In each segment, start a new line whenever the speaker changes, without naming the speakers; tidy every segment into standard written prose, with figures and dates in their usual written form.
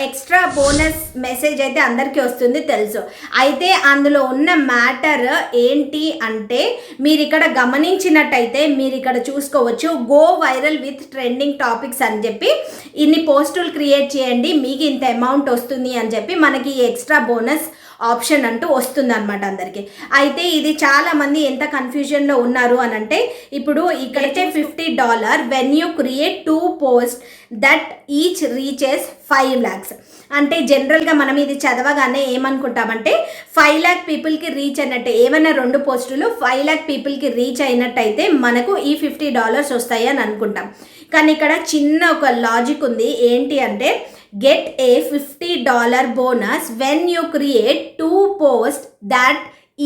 Extra bonus message అయితే అందరికీ వస్తుంది తెలుసు. అయితే అందులో ఉన్న మ్యాటర్ ఏంటి అంటే మీరు ఇక్కడ గమనించినట్టయితే మీరు ఇక్కడ చూసుకోవచ్చు, go viral with trending topics అని చెప్పి ఇన్ని పోస్టులు క్రియేట్ చేయండి మీకు ఇంత అమౌంట్ వస్తుంది అని చెప్పి మనకి ఎక్స్ట్రా బోనస్ ఆప్షన్ అంటూ వస్తుంది అనమాట అందరికీ. అయితే ఇది చాలామంది ఎంత కన్ఫ్యూజన్లో ఉన్నారు అని అంటే, ఇప్పుడు ఇక్కడైతే $50 when you create 2 post that each reaches 5 lakhs. అంటే జనరల్గా మనం ఇది చదవగానే ఏమనుకుంటామంటే 5 lakh పీపుల్కి రీచ్ అయినట్టే, ఏమైనా 2 పోస్టులు 5 lakh పీపుల్కి రీచ్ అయినట్టయితే మనకు ఈ $50 వస్తాయి అని అనుకుంటాం. కానీ ఇక్కడ చిన్న ఒక లాజిక్ ఉంది. ఏంటి అంటే get a $50 bonus when you create 2 posts that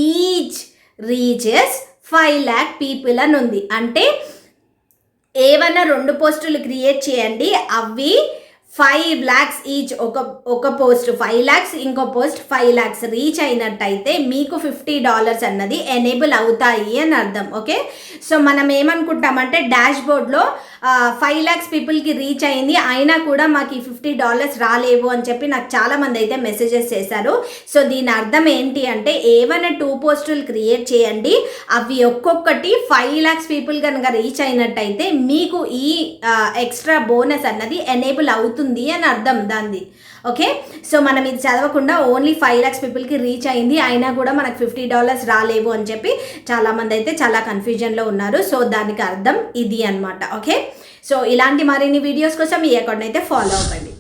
each reaches 5 lakh people అని ఉంది. అంటే ఏవైనా 2 పోస్టులు క్రియేట్ చేయండి, అవి 5 lakhs ఈచ్, ఒక పోస్ట్ 5 lakhs, ఇంకో పోస్ట్ 5 lakhs రీచ్ అయినట్టయితే మీకు $50 అన్నది ఎనేబుల్ అవుతాయి అని అర్థం. ఓకే, సో మనం ఏమనుకుంటామంటే డాష్ బోర్డ్లో 5 lakhs పీపుల్కి రీచ్ అయింది అయినా కూడా మాకు ఈ $50 రాలేవు అని చెప్పి నాకు చాలామంది అయితే మెసేజెస్ చేశారు. సో దీని అర్థం ఏంటి అంటే ఏమైనా 2 పోస్టులు క్రియేట్ చేయండి, అవి ఒక్కొక్కటి 5 lakhs పీపుల్ కనుక రీచ్ అయినట్టయితే మీకు ఈ ఎక్స్ట్రా బోనస్ అన్నది ఎనేబుల్ అవుతుంది అని అర్థం దాన్ని. ఓకే, సో మనం ఇది చదవకుండా ఓన్లీ 5 lakhs పీపుల్కి రీచ్ అయింది అయినా కూడా మనకు $50 రాలేవు అని చెప్పి చాలామంది అయితే చాలా కన్ఫ్యూజన్లో ఉన్నారు. సో దానికి అర్థం ఇది అనమాట. ఓకే, సో ఇలాంటి మరిన్ని వీడియోస్ కోసం ఈ అకౌంట్ అయితే ఫాలో అవ్వండి.